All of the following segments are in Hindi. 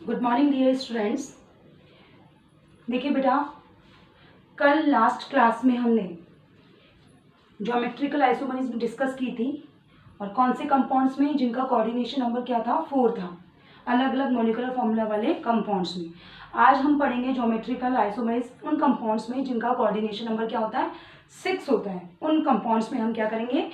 Good morning dear students. देखिए बेटा, कल लास्ट क्लास में हमने ज्योमेट्रिकल आइसोमरिज्म डिस्कस की थी और कौन से कंपाउंड्स में जिनका कोऑर्डिनेशन नंबर क्या था, 4 था, अलग अलग मॉलिक्यूलर फॉर्मूला वाले कंपाउंड्स में। आज हम पढ़ेंगे ज्योमेट्रिकल आइसोमरिज्म उन कंपाउंड्स में जिनका कोऑर्डिनेशन नंबर क्या होता है, 6 होता है। उन कंपाउंड्स में हम क्या करेंगे,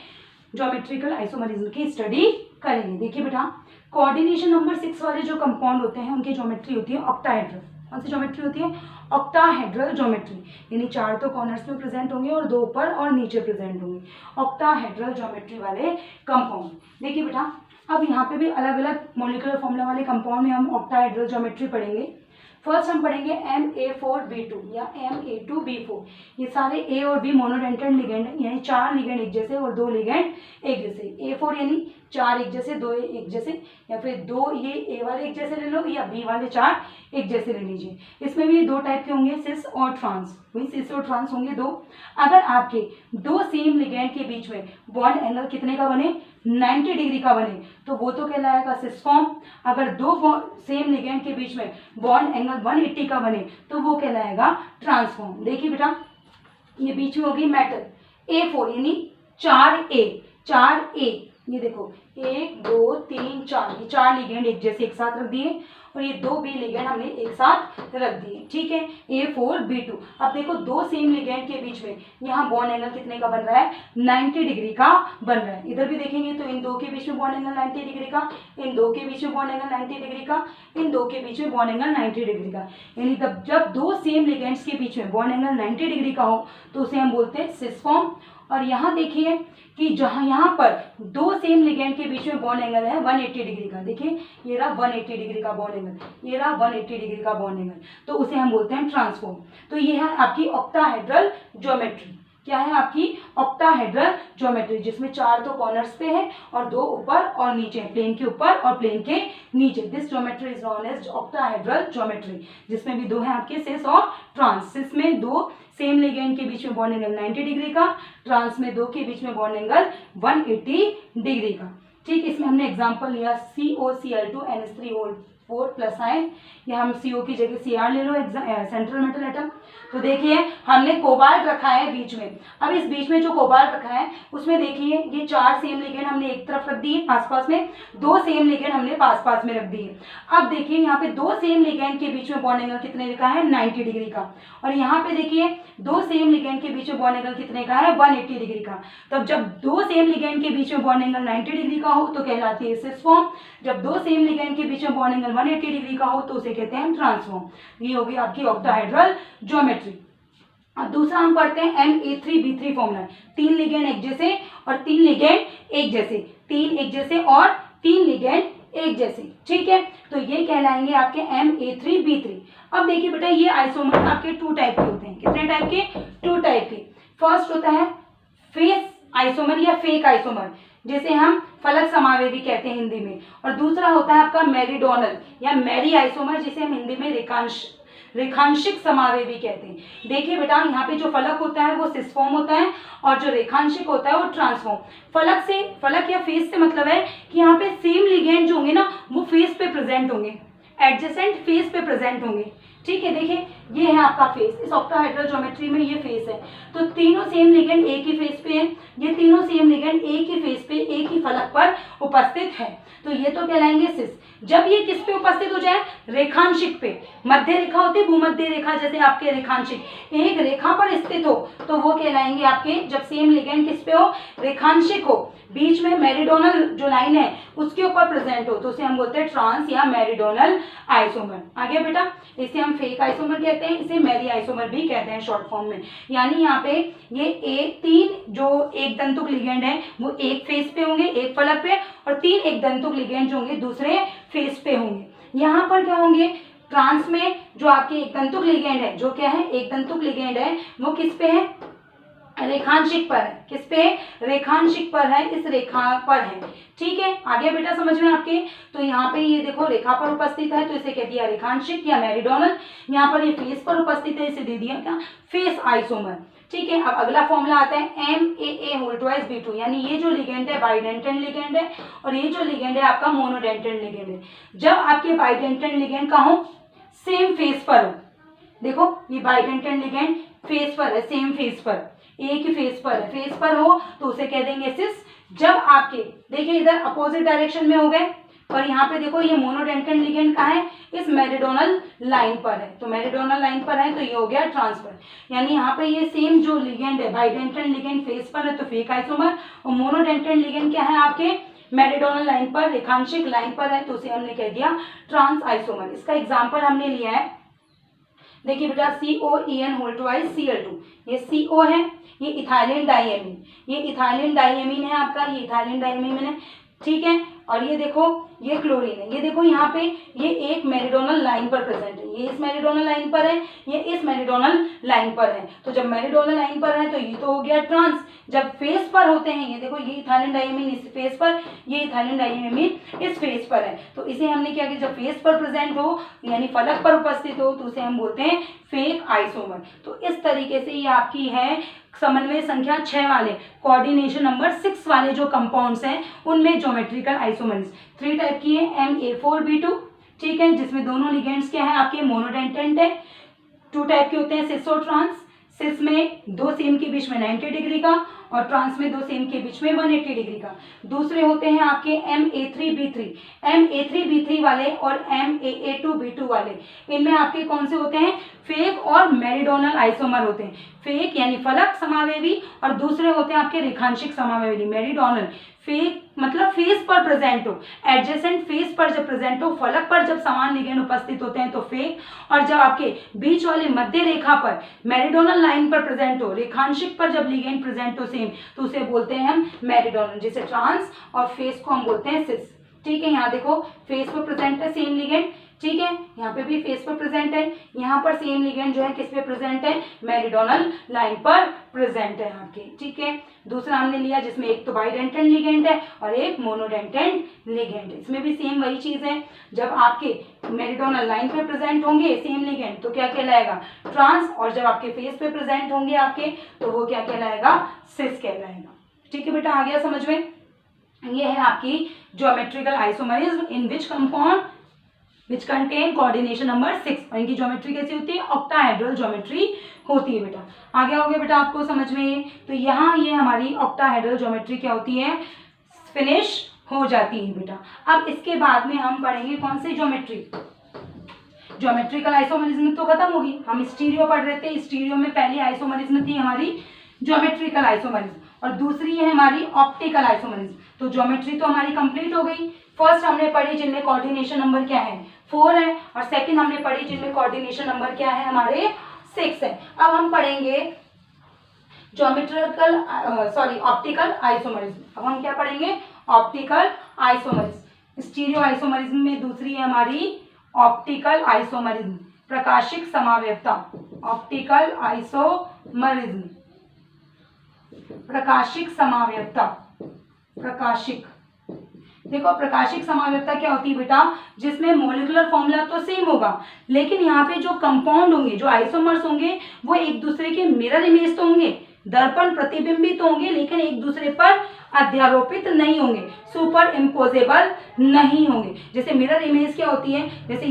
ज्योमेट्रिकल आइसोमरिज्म की स्टडी करेंगे। देखिए बेटा, कोऑर्डिनेशन नंबर 6 वाले जो कंपाउंड होते हैं उनकी ज्योमेट्री होती है ऑक्टाहेड्रल। कौन सी ज्योमेट्री होती है? ऑक्टाहेड्रल ज्योमेट्री, यानी 4 तो कॉर्नर्स में प्रेजेंट होंगे और 2 ऊपर और नीचे प्रेजेंट होंगे, ऑक्टाहेड्रल ज्योमेट्री वाले कंपाउंड। देखिए बेटा, अब यहाँ पे भी अलग अलग मॉलिक्यूलर फॉर्मूला वाले कंपाउंड में हम ऑक्टाहेड्रल ज्योमेट्री पढ़ेंगे। फर्स्ट हम पढ़ेंगे Ma4B2 या Ma2B4। ये सारे ए और बी मोनोडेंटेड लिगेंड है, यानी 4 लिगेंड एक जैसे और 2 लिगेंड एक जैसे। A4 यानी 4 एक जैसे, 2 एक जैसे, या फिर 2 ये ए वाले एक जैसे ले लो या बी वाले 4 एक जैसे ले लीजिए। इसमें भी 2 टाइप के होंगे, सिस और ट्रांस। वही सिस और ट्रांस होंगे 2। अगर आपके 2 सेम लिगेंड के बीच में बॉन्ड एंगल कितने का बने, 90 डिग्री का बने, तो वो तो कहलाएगा सिस फॉर्म। अगर 2 सेम लिगेंड के बीच में बॉन्ड एंगल 180 का बने तो वो कहलाएगा ट्रांसफॉर्म। देखिए बेटा, ये बीच में होगी मेटल A4 यानी 4A। ये देखो 1 2 3 4, ये 4 लिगेंड एक जैसे एक साथ रख दिए और ये 2 बी लिगेंड हमने एक साथ रख दिए, ठीक है, A4B2। अब देखो 2 सेम लिगेंड के बीच में यहाँ बॉन्ड एंगल कितने का बन रहा है, 90 डिग्री का बन रहा है। इधर भी देखेंगे तो इन 2 के बीच में बॉन्ड एंगल 90 डिग्री का, इन 2 के बीच में बॉन्ड एंगल 90 डिग्री का, इन 2 के बीच में बॉन्ड एंगल 90 डिग्री का। यानी तब जब 2 सेम लिगेंड्स के बीच में बॉन्ड एंगल 90 डिग्री का हो तो उसे हम बोलते हैं सिस फॉर्म। और यहाँ देखिए कि जहाँ यहाँ पर 2 सेम लिगेंड के बीच में बॉन्ड एंगल है 180 डिग्री का। देखिए ये रहा 180 डिग्री का बॉन्ड एंगल, ये रहा 180 डिग्री का बॉन्ड एंगल, तो उसे हम बोलते हैं ट्रांसफॉर्म। तो ये है आपकी ऑक्टाहेड्रल ज्योमेट्री। क्या है आपकी ऑक्टाहेड्रल ज्योमेट्री, जिसमें 4 तो कॉर्नर्स पे है और 2 ऊपर और नीचे, प्लेन के ऊपर और प्लेन के नीचे। This geometry is known as octahedral geometry, जिसमें भी 2 है आपके सिस और ट्रांस। सिस में 2 सेम लिगेंड के बीच में बॉन्ड एंगल 90 डिग्री का, ट्रांस में 2 के बीच में बॉन्ड एंगल 180 डिग्री का। ठीक, इसमें हमने एग्जांपल लिया COCl2NH3O4 प्लस आयन, या हम CO की जगह Cr ले लो, सेंट्रल मेटल एटम। तो देखिए हमने कोबाल्ट रखा है बीच में। अब इस बीच में जो कोबाल्ट रखा है उसमें देखिए ये 4 सेम लिगेंड हमने एक तरफ रख दिए पास पास में, 2 सेम लिगेंड हमने पास पास में रख दिए। अब देखिए यहाँ पे 2 सेम लिगेंड के बीच में बॉन्ड एंगल कितने का है, 90 डिग्री का। और यहाँ पे देखिए 2 सेम लिगेंड के बीच में बॉन्ड एंगल कितने का है, 180 डिग्री का। तब जब 2 सेम लिगेंड के बीच में बॉन्ड एंगल 90 डिग्री का हो तो कहलाती है सिस फॉर्म। जब 2 सेम लिगेंड के बीच में बॉन्ड एंगल 180 डिग्री का हो तो उसे कहते हैं ट्रांसफॉर्म। ये होगी आपकी ऑक्टाहेड्रल ज्योमेट्री। अब दूसरा हम पढ़ते हैं Ma3B3 फॉर्मूला। 3 लिगेंड एक जैसे और 3 लिगेंड एक जैसे, 3 एक जैसे और 3 लिगेंड एक जैसे, ठीक है। तो ये कहलाएंगे आपके Ma3B3। अब देखिए बेटा, ये आइसोमर आपके 2 टाइप के होते हैं। कितने टाइप के? 2 टाइप के। फर्स्ट होता है फेस आइसोमर या फेक आइसोमर, जैसे हम फलक समावेवी कहते हैं हिंदी में। और दूसरा होता है आपका मेरिडोनल या मेरी आइसोमर, जिसे हम हिंदी में रेखांशिक समावेवी कहते हैं। देखिए बेटा, यहाँ पे जो फलक होता है वो सिस फॉर्म होता है और जो रेखांशिक होता है वो ट्रांसफॉर्म। फलक या फेस से मतलब है कि यहाँ पे सेम लिगेंड जो होंगे ना वो फेस पे प्रेजेंट होंगे, एडजेसेंट फेस पे प्रेजेंट होंगे, ठीक है। देखिए ये है आपका फेस, इस ऑक्टाहेड्रल ज्योमेट्री में ये फेस है। तो तीनों सेम लिगेंड एक ही फेस पे है, ये तीनों सेम लिगेंड एक ही फेस पे एक ही फलक पर उपस्थित है, तो ये तो कहलाएंगे सिस। जब ये किस पे उपस्थित हो जाए, रेखांशिक पे। मध्य रेखा होती है, भूमध्य रेखा जैसे आपके रेखांशिक एक रेखा पर स्थित हो तो वो कहलाएंगे आपके, जब सेम लिगेंड किस पे हो, रेखांशिक हो, बीच में मेरिडोनल जो लाइन है उसके ऊपर प्रेजेंट हो, तो उसे हम बोलते हैं ट्रांस या मेरिडोनल आइसोमर। आगे बेटा, इसे हम फेक आइसोमर कहते हैं, इसे मेरी आइसोमर भी कहते हैं शॉर्ट फॉर्म में। यानी यहाँ पे ये 3 जो एक दंतुक लिगेंड है वो एक फेस पे होंगे, एक फलक पे, और 3 एक दंतुक लिगेंड जो होंगे दूसरे फेस पे होंगे। यहाँ पर क्या होंगे, ट्रांस में जो आपके एक दंतुक लिगेंड है, जो क्या है, एक दंतुक लिगेंड है, वो किस पे है, रेखांशिक पर है। किस पे? रेखांशिक पर है, इस रेखा पर है। ठीक है, आगे बेटा समझ में आपके। तो यहाँ पे ये देखो रेखा पर उपस्थित है तो इसे कह दिया रेखांशिक या मेरिडोनल। यहाँ पर ये फेस पर उपस्थित है, इसे दे दिया क्या? Face isomer. ठीक है, अब अगला फॉर्मूला आता है MAA2/B2, यानी ये जो लिगेंड है बाइडेंटेन लिगेंड है और ये जो लिगेंड है आपका मोनोडेंटेन लिगेंड है। जब आपके बाइडेंटेन लिगेंड का हो, सेम फेस पर हो, देखो ये बाइडेंटेन लिगेंड फेस पर है, सेम फेस पर, एक ही फेस पर है, फेस पर हो तो उसे कह देंगे सिस। जब आपके देखिए इधर अपोजिट डायरेक्शन में हो गए और यहाँ पे देखो ये मोनोडेंटेन लिगेंड कहाँ है? इस मेरिडोनल लाइन पर है, तो मेरिडोनल लाइन पर है तो ये हो गया ट्रांसफर। यानी यहाँ पे ये सेम जो लिगेंड है बाइडेंटेन लिगेंड फेस पर है तो फेक आइसोमर, और मोनोडेंटेन लिगेंड क्या है आपके? मेरिडोनल लाइन पर, रेखांशिक लाइन पर है तो उसे हमने कह दिया ट्रांस आइसोमर। इसका एग्जाम्पल हमने लिया है, देखिए बेटा COEN/Cl2, ये CO है, ये इथाइलिन डाइएमीन, ये इथाइलिन डाइएमीन है आपका, ये इथाइलिन डाइएमीन है। ठीक है, और ये देखो ये क्लोरीन है, ये देखो यहाँ पे ये एक मेरिडोनल लाइन पर प्रेजेंट है, ये इस मेरिडोनल लाइन पर है, ये इस मेरिडोनल लाइन पर है। तो जब मेरिडोनल लाइन पर है तो ये तो हो गया ट्रांस। जब फेस पर होते हैं, ये देखो ये इथाइलिन डाइएमीन इस फेस पर, ये इथाइलिन डाइएमीन इस फेस पर है, तो इसे हमने क्या किया? जब फेस पर प्रेजेंट हो यानी फलक पर उपस्थित हो तो उसे हम बोलते हैं फेक आइसोमर। तो इस तरीके से ये आपकी है समन्वय संख्या 6 वाले, कोऑर्डिनेशन नंबर 6 वाले जो कंपाउंड्स हैं उनमें ज्योमेट्रिकल आइसोमर्स 3 टाइप की है MA4B2। ठीक है, जिसमें दोनों लिगेंड्स क्या है आपके? मोनोडेंटेंट है। 2 टाइप के होते हैं सिस और ट्रांस। सिस में 2 सेम के बीच में 90 डिग्री का और ट्रांस में 2 सेम के बीच में 180 डिग्री का। दूसरे होते हैं आपके MA3B3, MA3B3 वाले और MAA2B2 वाले। इनमें आपके कौन से होते हैं? फेक और मेरिडोनल आइसोमर होते हैं। फेक यानी फलक समावेवी और दूसरे होते हैं आपके रेखांशिक समावेवी, मेरिडोनल। फेक मतलब फेस पर प्रेजेंट हो, एडजेसेंट फेस पर जब प्रेजेंट हो, फलक पर जब समान लिगेंड उपस्थित होते हैं तो फेक, और जब आपके बीच वाले मध्य रेखा पर मेरिडोनल लाइन पर प्रेजेंट हो, रेखांशिक पर जब लिगेंड प्रेजेंट हो सेम, तो उसे बोलते हैं हम मेरिडोनल, जिसे ट्रांस, और फेस को हम बोलते हैं सिस। ठीक है, यहाँ देखो फेस पर प्रेजेंट है सेम लिगेंड, ठीक है, यहाँ पे भी फेस पर प्रेजेंट है, यहाँ पर सेम लिगेंड जो है किस पे प्रेजेंट है? मेरिडोनल लाइन पर प्रेजेंट है आपके। ठीक है, दूसरा हमने लिया जिसमें एक तो बाइडेंटेंट लिगेंड है और एक मोनोडेंटेंट लिगेंड है। इसमें भी सेम वही चीज है, जब आपके मेरिडोनल लाइन पे प्रेजेंट होंगे सेम लिगेंड तो क्या कहलाएगा? ट्रांस, और जब आपके फेस पे प्रेजेंट होंगे आपके तो वो क्या कहलाएगा? सिस कहलाएगा। ठीक है बेटा, आ गया समझ में? ये है आपकी geometrical isomerism in which compound which contain coordination number 6, और इनकी ज्योमेट्री कैसी होती है? ऑक्टाहेड्रल ज्योमेट्री होती है बेटा। आगे हो गया बेटा आपको समझ में? तो यहाँ ये हमारी ऑक्टाहेड्रल ज्योमेट्री क्या होती है? फिनिश हो जाती है बेटा। अब इसके बाद में हम पढ़ेंगे कौन सी ज्योमेट्री? ज्योमेट्रिकल आइसोमरिज्म तो खत्म होगी, हम स्टीरियो पढ़ रहे थे। स्टीरियो में पहली आइसोमरिज्म थी हमारी ज्योमेट्रिकल आइसोमरिज्म और दूसरी है हमारी ऑप्टिकल आइसोमरिज्म। तो ज्योमेट्री तो हमारी कंप्लीट हो गई। फर्स्ट हमने पढ़ी जिनमें कोऑर्डिनेशन नंबर क्या है? 4 है, और सेकंड हमने पढ़ी जिनमें कोऑर्डिनेशन नंबर क्या है? हमारे 6 है। अब हम पढ़ेंगे ऑप्टिकल आइसोमरिज्म। अब हम क्या पढ़ेंगे? Optical isomerism. स्टीरियो आइसोमरिज्म में दूसरी है हमारी ऑप्टिकल आइसोमरिज्म, प्रकाशिक समावयवता। ऑप्टिकल आइसोमरिज्म, प्रकाशिक समावयवता। प्रकाशिक, देखो प्रकाशिक समावयवता क्या होती है बेटा? जिसमें मॉलिक्यूलर फॉर्मूला तो सेम होगा, लेकिन यहाँ पे जो कंपाउंड होंगे, जो आइसोमर्स होंगे, वो एक दूसरे के मिरर इमेज तो होंगे, दर्पण प्रतिबिंबित तो होंगे, लेकिन एक दूसरे पर अध्यारोपित नहीं होंगे, सुपर इम्पोजेबल नहीं होंगे। जैसे मिरर इमेज क्या होती है? जैसे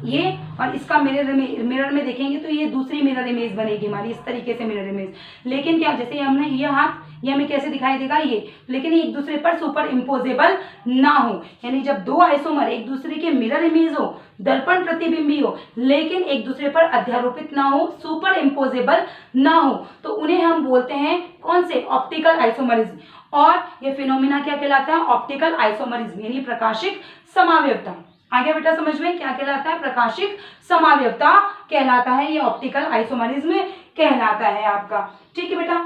ये और इसका मिरर में देखेंगे तो ये दूसरी मिरर इमेज बनेगी हमारी, इस तरीके से मिरर इमेज। लेकिन क्या, जैसे हमने ये हाथ, ये हमें कैसे दिखाई देगा? ये, लेकिन एक दूसरे पर सुपर इम्पोजेबल ना हो। यानी जब दो आइसोमर एक दूसरे के मिरर इमेज हो, दर्पण प्रतिबिंबी हो, लेकिन एक दूसरे पर अध्यारोपित ना हो, सुपर इम्पोजेबल ना हो, तो उन्हें हम बोलते हैं कौन से? Optical isomerism. और ये फिनोमिना क्या कहलाता है? ऑप्टिकल आइसोमरिज्म, यानी प्रकाशिक समावयवता। आगे बेटा समझ में क्या कहलाता है? प्रकाशिक समावयवता कहलाता है, ये ऑप्टिकल आइसोमरिज्म कहलाता है आपका। ठीक है बेटा,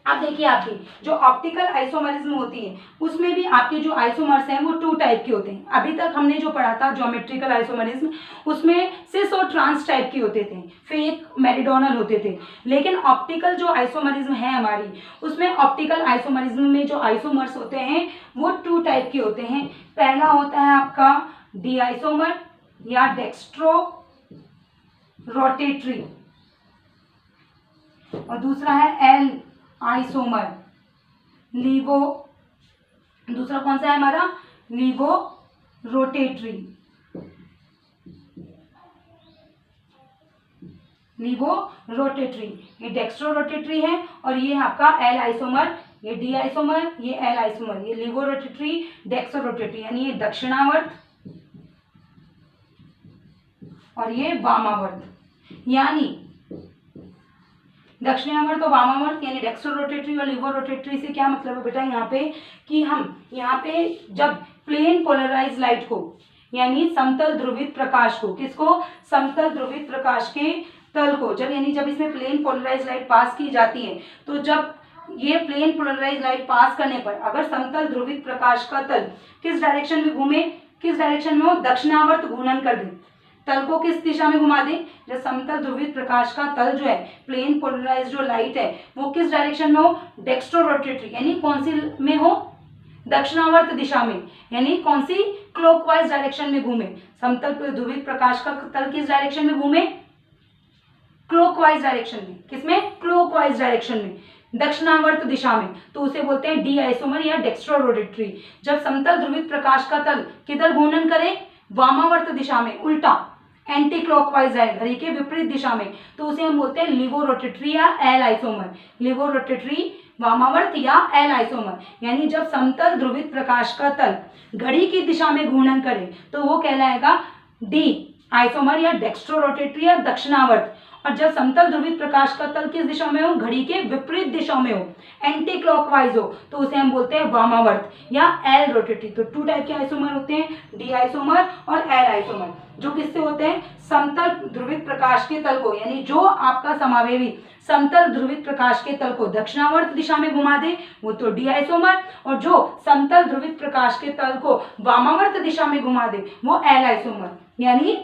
अब देखिए आपकी जो ऑप्टिकल आइसोमरिज्म होती है उसमें भी आपके जो आइसोमर्स हैं वो 2 टाइप के होते हैं। अभी तक हमने जो पढ़ा था ज्योमेट्रिकल आइसोमरिज्म उसमें सिस और ट्रांस टाइप के होते थे, फेक मेरिडोनल होते थे। लेकिन ऑप्टिकल जो आइसोमरिज्म है हमारी, उसमें ऑप्टिकल आइसोमरिज्म में जो आइसोमर्स होते हैं वो 2 टाइप के होते हैं। पहला होता है आपका डी आइसोमर या डेक्स्ट्रो रोटेटरी, और दूसरा है एल आइसोमर लीवो, दूसरा कौन सा है हमारा लीवो रोटेटरी, लीवो रोटेटरी। ये डेक्स्ट्रो रोटेटरी है और ये आपका एल आइसोमर, ये डी आइसोमर, ये एल आइसोमर, ये लीवो रोटेटरी, डेक्स्ट्रो रोटेटरी, यानी ये दक्षिणावर्त और ये वामावर्त। यानी दक्षिणावर्त और वामावर्त यानी डेक्स्ट्रो रोटेटरी और लीवो रोटेटरी से क्या मतलब है बेटा यहाँ पे कि हम यहाँ पे जब प्लेन पोलराइज लाइट को यानी समतल ध्रुवित प्रकाश को, किसको, समतल ध्रुवित प्रकाश के तल को, जब यानी जब इसमें प्लेन पोलराइज लाइट पास की जाती है, तो जब ये प्लेन पोलराइज लाइट पास करने पर अगर समतल ध्रुवित प्रकाश का तल किस डायरेक्शन में घूमे, किस डायरेक्शन में हो, दक्षिणावर्त घूर्णन कर दे, तल को किस दिशा में घुमा दे, जब समतल ध्रुवित प्रकाश का तल जो है, प्लेन पोलराइज जो लाइट है वो किस डायरेक्शन में हो, डेक्स्ट्रो रोटेटरी, यानी कौन सी में हो, दक्षिणावर्त दिशा में, यानी कौन सी, क्लॉकवाइज डायरेक्शन में घूमे। समतल ध्रुवित प्रकाश का तल किस डायरेक्शन में घूमे, क्लॉकवाइज डायरेक्शन में, किसमें, क्लॉकवाइज डायरेक्शन में, दक्षिणावर्त दिशा में, तो उसे बोलते हैं डी आइसोमर या डेक्स्ट्रो रोटेटरी। जब समतल ध्रुवित प्रकाश का तल किधर घूर्णन करे, वामावर्त दिशा में, उल्टा एंटी क्लॉकवाइज है, घड़ी के विपरीत दिशा में, तो उसे हम बोलते हैं लीवो रोटेटरी या एल आइसोमर, लीवो रोटेटरी, वामावर्त या एल आइसोमर। यानी जब समतल ध्रुवित प्रकाश का तल घड़ी की दिशा में घूर्णन करे तो वो कहलाएगा डी आइसोमर या डेक्स्ट्रो रोटेटरी या दक्षिणावर्त, और जब समतल ध्रुवित प्रकाश का तल किस दिशा में हो, घड़ी के विपरीत दिशा में हो, एंटी क्लॉकवाइज हो, तो उसे हम बोलते हैं वामावर्त या एल रोटेटरी। तो 2 टाइप के आइसोमर होते हैं, डी आइसोमर और एल आइसोमर, जो किससे होते हैं, समतल ध्रुवित प्रकाश के तल को, यानी जो आपका समावेवी समतल ध्रुवित प्रकाश के तल को दक्षिणावर्त दिशा में घुमा दे वो तो डी आइसोमर, और जो समतल ध्रुवित प्रकाश के तल को वामावर्त दिशा में घुमा दे वो एल आइसोमर। यानी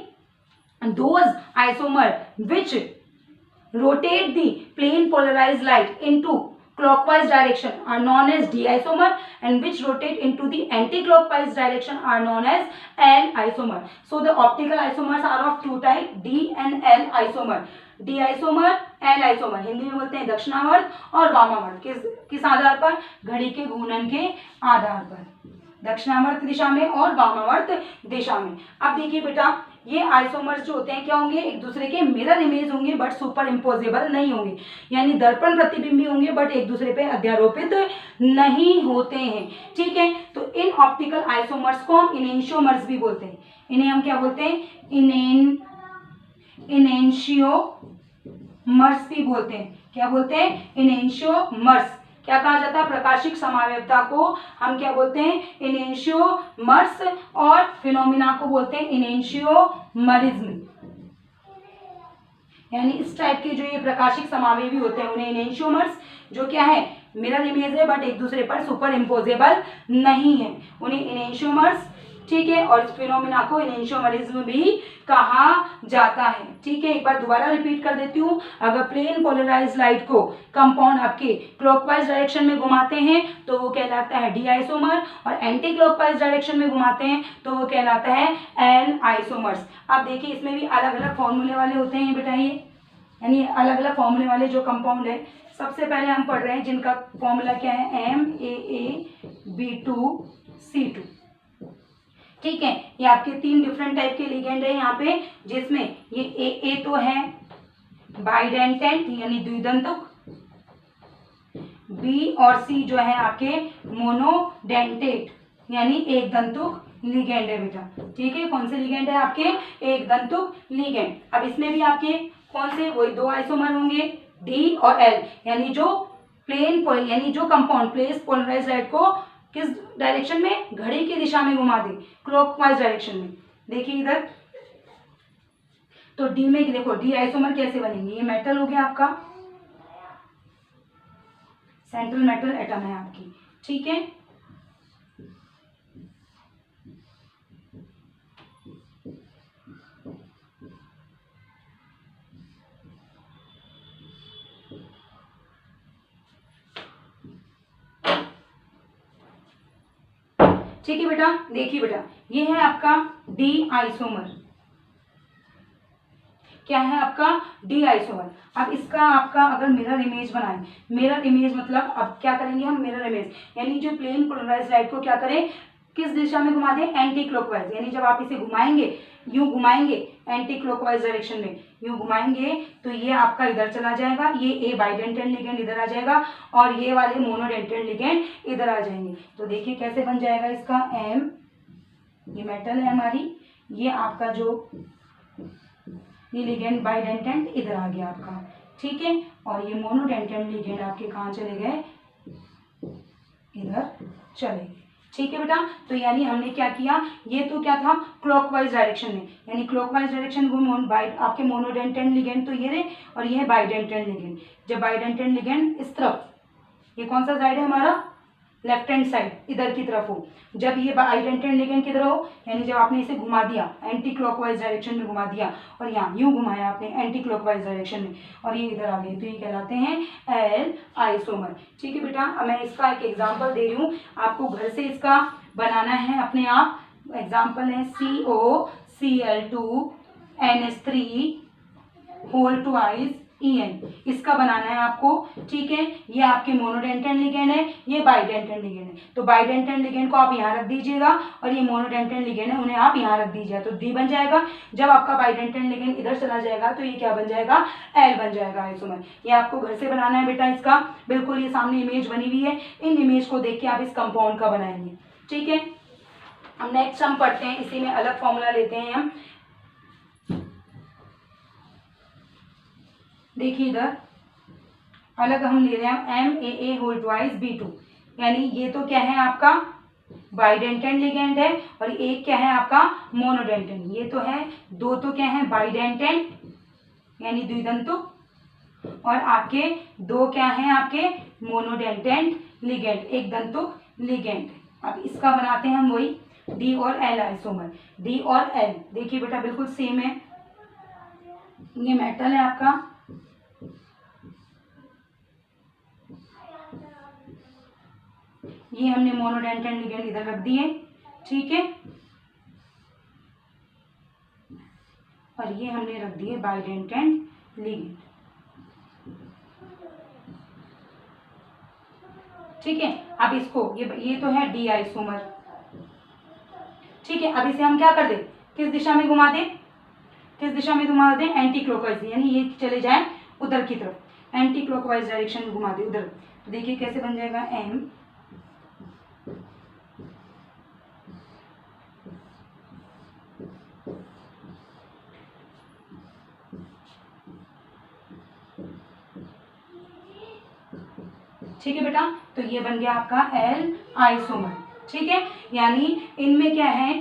those isomer which rotate the plane polarized light into clockwise direction are known as d isomer, and which rotate into the anti-clockwise direction are known as l isomer. So the optical isomers are of 2 type, d and l isomer. d isomer, l isomer Hindi में बोलते हैं दक्षिणावर्त और वामावर्त, किस आधार पर, घड़ी के घूर्णन के आधार पर, दक्षिणावर्त दिशा में और वामावर्त दिशा में। अब देखिए बेटा ये आइसोमर्स जो होते हैं क्या होंगे, एक दूसरे के मिरर इमेज होंगे बट सुपर इम्पोजेबल नहीं होंगे, यानी दर्पण प्रतिबिंबी होंगे बट एक दूसरे पे अध्यारोपित नहीं होते हैं। ठीक है, तो इन ऑप्टिकल आइसोमर्स को हम इनेंशियोमर्स भी बोलते हैं। इन्हें हम क्या बोलते हैं, इनेंशियोमर्स भी बोलते हैं। क्या बोलते हैं, इनेंशियोमर्स। क्या कहा जाता है, प्रकाशिक समावेवता को हम क्या बोलते हैं, इनेंशियोमर्स, और फिनोमिना को बोलते हैं इनेंशियोमरिज्म। यानी इस टाइप के जो ये प्रकाशिक समावेवी होते हैं उन्हें इनेंशियोमर्स, जो क्या है, मिरर इमेज है बट एक दूसरे पर सुपर इम्पोजेबल नहीं है, उन्हें इनेंशियोमर्स। ठीक है, और फिनोमिना को इनेंशियोमरिज्म भी कहा जाता है। ठीक है, एक बार दोबारा रिपीट कर देती हूँ। अगर प्लेन पोलराइज लाइट को कंपाउंड आपके क्लॉकवाइज डायरेक्शन में घुमाते हैं तो वो कहलाता है डी आइसोमर, और एंटी क्लॉकवाइज डायरेक्शन में घुमाते हैं तो वो कहलाता है एल आइसोमर्स। अब देखिए इसमें भी अलग अलग फॉर्मूले वाले होते हैं बेटा, ये यानी अलग अलग फॉर्मूले वाले जो कंपाउंड है। सबसे पहले हम पढ़ रहे हैं जिनका फॉर्मूला क्या है, MAA B2C2। ठीक है, ये आपके 3 डिफरेंट टाइप के लिगेंड है यहाँ पे, जिसमें ये ए तो है बाइडेंटेंट यानी द्विदंतुक, बी और सी जो है आपके मोनोडेंटेट यानी एक दंतुक लिगेंड है बेटा। ठीक है, कौन से लिगेंड है आपके, एक दंतुक लिगेंड। अब इसमें भी आपके कौन से, वही 2 आइसोमर होंगे, डी और एल, यानी जो प्लेन यानी जो कंपाउंड प्लेस पोलराइज लाइट को किस डायरेक्शन में, घड़ी की दिशा में घुमा दे, क्लॉकवाइज डायरेक्शन में। देखिए इधर तो डी में देखो डी आइसोमर कैसे बनेंगे, ये मेटल हो गया आपका, सेंट्रल मेटल एटम है आपकी, ठीक है। ठीक है बेटा, देखिए बेटा, ये है आपका डी आइसोमर। क्या है आपका? D isomer. अब इसका आपका अगर मिरर इमेज बनाए, मिरर इमेज मतलब अब क्या करेंगे हम? मिरर इमेज यानी जो प्लेन पोलराइज्ड लाइट को क्या करें, किस दिशा में घुमा दें? Anti clockwise. यानी जब आप इसे घुमाएंगे, यूं घुमाएंगे एंटी क्लॉकवाइज डायरेक्शन में, यूं घुमाएंगे तो ये आपका इधर चला जाएगा, ये ए बाइडेंटेड लिगेंड इधर आ जाएगा और ये वाले मोनोडेंटेड लिगेंड इधर आ जाएंगे। तो देखिए कैसे बन जाएगा इसका एम, ये मेटल है हमारी, ये आपका जो ये लिगेंड बाइडेंटेंट इधर आ गया आपका, ठीक है। और ये मोनोडेंटेंट लिगेंड आपके कहाँ चले गए? इधर चले गए, ठीक है बेटा। तो यानी हमने क्या किया, ये तो क्या था? क्लॉकवाइज डायरेक्शन में, यानी क्लॉकवाइज डायरेक्शन वो आपके मोनोडेंटेंट लिगेंड तो ये रहे और ये है बाइडेंटेंट लिगेंड। जब बाइडेंटेंट लिगेंड इस तरफ, ये कौन सा साइड है हमारा? लेफ्ट हैंड साइड, इधर की तरफ हो। जब ये बाइडेंटेंट लिगेंड किधर हो, यानी जब आपने इसे घुमा दिया एंटी क्लॉकवाइज डायरेक्शन में घुमा दिया और यहाँ यूं घुमाया आपने एंटी क्लॉकवाइज डायरेक्शन में और ये इधर आ गए, तो ये कहलाते हैं एल आइसोमर, ठीक है बेटा। अब मैं इसका एक एग्जांपल दे रही हूँ, आपको घर से इसका बनाना है अपने आप। एग्जांपल है COCl2NH3 होल ट्वाइस EN, इसका बनाना है आपको, ठीक है। ये आपके मोनोडेंटेंट लिगेंड है, ये बाइडेंटेंट लिगेंड है। तो बाइडेंटेंट लिगेंड को आप यहाँ रख दीजिएगा और ये मोनोडेंटेंट लिगेंड है, उन्हें आप यहाँ रख दीजिएगा, तो D बन जाएगा। जब आपका बाइडेंटेंट लिगेंड इधर चला जाएगा तो ये क्या बन जाएगा? L बन जाएगा आइसोमर। ये आपको घर से बनाना है बेटा इसका, बिल्कुल ये सामने इमेज बनी हुई है, इन इमेज को देख के आप इस कंपाउंड का बनाएंगे, ठीक है। अब नेक्स्ट हम पढ़ते हैं, इसी में अलग फॉर्मूला लेते हैं हम। देखिए इधर अलग हम ले रहे हैं MAA होल ट्वाइस B2, यानी ये तो क्या है आपका? बाइडेंटेंट लिगेंड है और एक क्या है आपका? मोनोडेंटेंट। ये तो है, दो तो क्या है? बाइडेंटेंट यानी द्विदंतुक, और आपके दो क्या हैं? आपके मोनोडेंटेंट लिगेंड, एक दंतुक लिगेंड। अब इसका बनाते हैं हम वही D और L आइसोमर। D और L देखिए बेटा बिल्कुल सेम है, ये मेटल है आपका, ये हमने मोनोडेंटेंट लिगेंड इधर रख दिए, ठीक है, और ये हमने रख दिए बाइडेंटेंट लिगेंड, ठीक है। अब इसको ये तो है डी आइसोमर, ठीक है। अब इसे हम क्या कर दें? किस दिशा में घुमा दें? किस दिशा में घुमा दें? एंटी क्लॉकवाइज, यानी ये चले जाए उधर की तरफ, एंटी क्लॉकवाइज डायरेक्शन में घुमा दें उधर। तो देखिए कैसे बन जाएगा एम, ठीक है बेटा। तो ये बन गया आपका एल आइसोमर, ठीक है। यानी इनमें क्या है,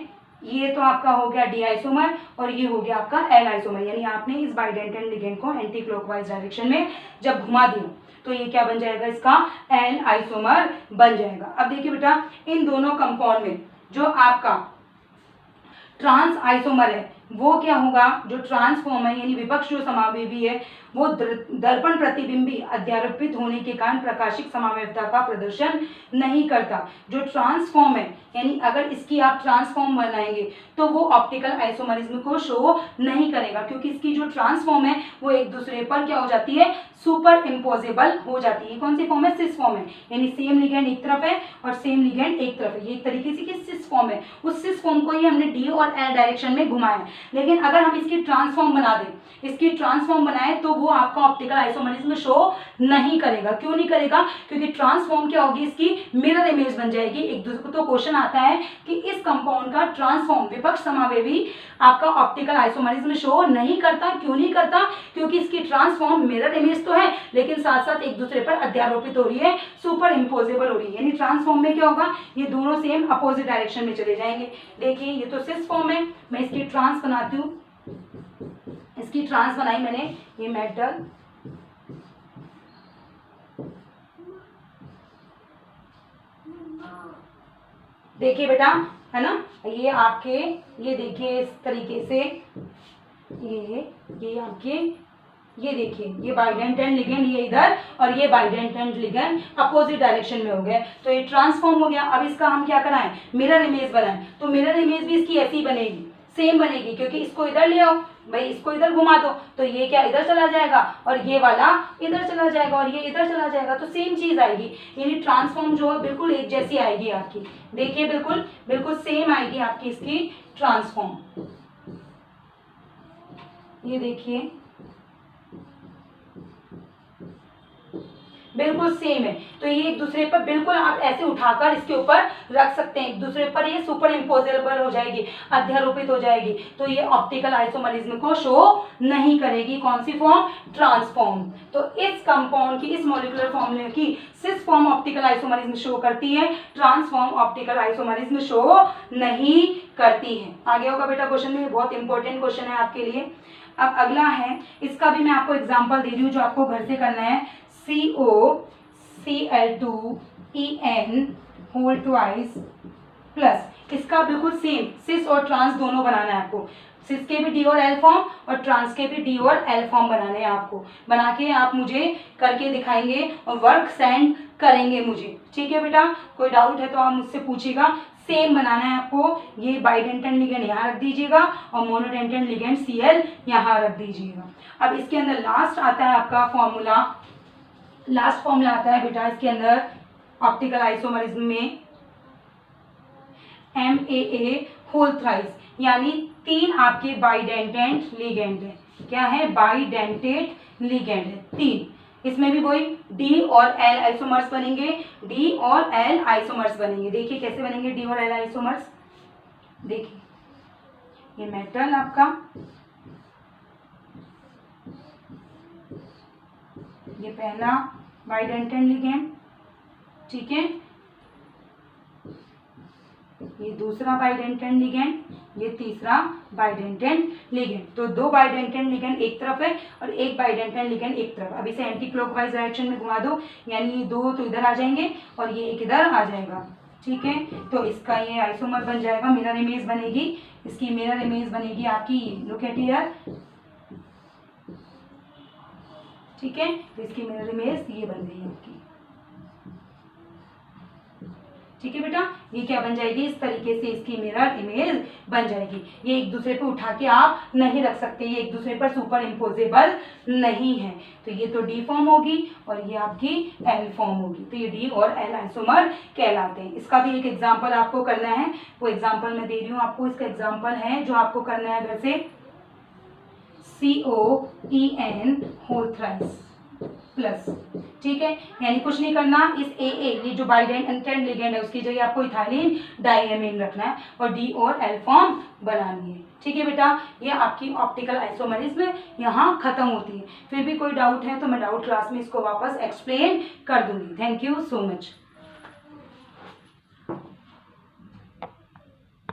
ये तो आपका हो गया डी आइसोमर और ये हो गया आपका एल आइसोमर। यानी आपने इस बाइडेंटेंट लिगेंड को एंटी क्लॉकवाइज डायरेक्शन में जब घुमा दिया तो ये क्या बन जाएगा? इसका एल आइसोमर बन जाएगा। अब देखिए बेटा, इन दोनों कंपाउंड में जो आपका ट्रांस आइसोमर है वो क्या होगा? जो ट्रांसफॉर्म है यानी विपक्ष जो समावेवी है वो दर्पण प्रतिबिंबी अध्यारोपित होने के कारण प्रकाशिक समावेवता का प्रदर्शन नहीं करता। जो ट्रांसफॉर्म है यानी अगर इसकी आप ट्रांसफॉर्म बनाएंगे तो वो ऑप्टिकल आइसोमरिज्म को शो नहीं करेगा, क्योंकि इसकी जो ट्रांसफॉर्म है वो एक दूसरे पर क्या हो जाती है? सुपर इम्पोजेबल हो जाती है। कौन सी फॉर्म है? सिस फॉर्म है, यानी सेम लिगेंड एक तरफ है और सेम लिगेंड एक तरफ है। ये एक तरीके से की सिस फॉर्म है, उस सिस फॉर्म को ही हमने डी और एल डायरेक्शन में घुमाया है। लेकिन अगर हम इसकी ट्रांसफॉर्म बना दें, इसकी ट्रांसफॉर्म बनाए तो वो आपका ऑप्टिकल आइसोमरिज्म शो नहीं करेगा। क्यों नहीं करेगा? क्योंकि ट्रांसफॉर्म क्या होगी? इसकी मिरर इमेज बन जाएगी एक दूसरे। तो क्वेश्चन आता है कि इस कंपाउंड का ट्रांसफॉर्म विपक्ष समावेवी आपका ऑप्टिकल आइसोमरिज्म शो नहीं करता। क्यों नहीं करता? क्योंकि इसकी ट्रांसफॉर्म मिरर इमेज तो है लेकिन साथ साथ एक दूसरे पर अध्यारोपित हो रही है, सुपर इम्पोजेबल हो रही है। यानी ट्रांसफॉर्म में क्या होगा? ये दोनों सेम अपोजिट डायरेक्शन में चले जाएंगे। देखिए ये तो सिस फॉर्म है, मैं इसकी ट्रांस बनाती हूँ, इसकी ट्रांस बनाई मैंने, ये मेटल देखिए बेटा, है ना, ये आपके, ये देखिए इस तरीके से, ये आपके, ये देखिए ये बाइडेंटेंट लिगेंड ये इधर और ये बाइडेंटेंट लिगेंड अपोजिट डायरेक्शन में हो गए, तो ये ट्रांसफॉर्म हो गया। अब इसका हम क्या कराएं, मिरर इमेज बनाएं। तो मिरर इमेज भी इसकी ऐसी बनेगी, सेम बनेगी, क्योंकि इसको इधर ले आओ भाई, इसको इधर घुमा दो तो ये क्या इधर चला जाएगा और ये वाला इधर चला जाएगा और ये इधर चला जाएगा, तो सेम चीज आएगी। यानी ट्रांसफॉर्म जो है बिल्कुल एक जैसी आएगी आपकी, देखिए बिल्कुल बिल्कुल सेम आएगी आपकी इसकी ट्रांसफॉर्म। ये देखिए बिल्कुल सेम है। तो ये एक दूसरे पर बिल्कुल आप ऐसे उठाकर इसके ऊपर रख सकते हैं, एक दूसरे पर ये सुपर इम्पोजेबल हो जाएगी, अध्यारोपित हो जाएगी। तो ये ऑप्टिकल आइसोमरिज्म को शो नहीं करेगी। कौन सी फॉर्म, ट्रांसफॉर्म। तो इस कंपाउंड की, इस मॉलिक्यूलर फॉर्मूले की cis form optical isomerism show करती है, ट्रांसफॉर्म ऑप्टिकल आइसोमरिज्म शो नहीं करती है। आगे होगा बेटा क्वेश्चन में, बहुत इंपॉर्टेंट क्वेश्चन है आपके लिए। अब अगला है, इसका भी मैं आपको एग्जाम्पल दे रही हूँ जो आपको घर से करना है। COCl2En होल ट्वाइस प्लस, इसका बिल्कुल सेम सिस और ट्रांस दोनों बनाना है आपको। सिस के भी डी और एल फॉर्म और ट्रांस के भी डी और एल फॉर्म बनाने हैं आपको। बना के आप मुझे करके दिखाएंगे और वर्क सेंड करेंगे मुझे, ठीक है बेटा। कोई डाउट है तो आप मुझसे पूछिएगा। सेम बनाना है आपको। ये बाइडेंटेंट लिगेंड यहाँ रख दीजिएगा और मोनोडेंटेंट लिगेंड Cl यहाँ रख दीजिएगा। अब इसके अंदर लास्ट आता है आपका फॉर्मूला, लास्ट फॉर्मूला आता है बेटा इसके अंदर ऑप्टिकल आइसोमरिज्म में MAA होल थ्राइस, यानी 3 आपके बाइडेंटेंट लिगेंड है। क्या है, बाइडेंटेट लिगेंड है 3। इसमें भी वही D और L आइसोमर्स बनेंगे, D और L आइसोमर्स बनेंगे। देखिए कैसे बनेंगे D और L आइसोमर्स। देखिए ये मेटल आपका, ये पहला बाइडेंटेंट लिगेंड, ठीक है, ये दूसरा बाइडेंटेंट लिगेंड, ये तीसरा बाइडेंटेंट लिगेंड। तो 2 बाइडेंटेंट लिगेंड एक तरफ है और एक बाइडेंटेंट लिगेंड एक तरफ। अब इसे एंटी क्लॉकवाइज डायरेक्शन में घुमा दो, यानी ये 2 तो इधर आ जाएंगे और ये एक इधर आ जाएगा, ठीक है। तो इसका ये आइसोमर बन जाएगा, मिरर इमेज बनेगी, इसकी मिरर इमेज बनेगी आपकी, लुक एट हियर, ठीक है। तो इसकी मिरर इमेज ये बन गई आपकी, ठीक है बेटा। ये क्या बन जाएगी, इस तरीके से इसकी मिरर इमेज बन जाएगी। ये एक दूसरे पे उठा के आप नहीं रख सकते, ये एक दूसरे पर सुपर इम्पोजेबल नहीं है। तो ये तो डी फॉर्म होगी और ये आपकी एल फॉर्म होगी। तो ये डी और एल आइसोमर कहलाते हैं। इसका भी एक एग्जाम्पल आपको करना है, वो एग्जाम्पल मैं दे रही हूँ आपको। इसका एग्जाम्पल है जो आपको करना है घर से, COEN होल थ्राइस प्लस, ठीक है। यानी कुछ नहीं करना, इस AA ये जो बाइडेंटेंट लिगेंड है उसकी जगह आपको इथाइलिन डाइएमीन रखना है और D और L फॉर्म बनानी है, ठीक है बेटा। ये आपकी ऑप्टिकल आइसोमरिज्म यहाँ खत्म होती है। फिर भी कोई डाउट है तो मैं डाउट क्लास में इसको वापस एक्सप्लेन कर दूंगी। Thank you so much.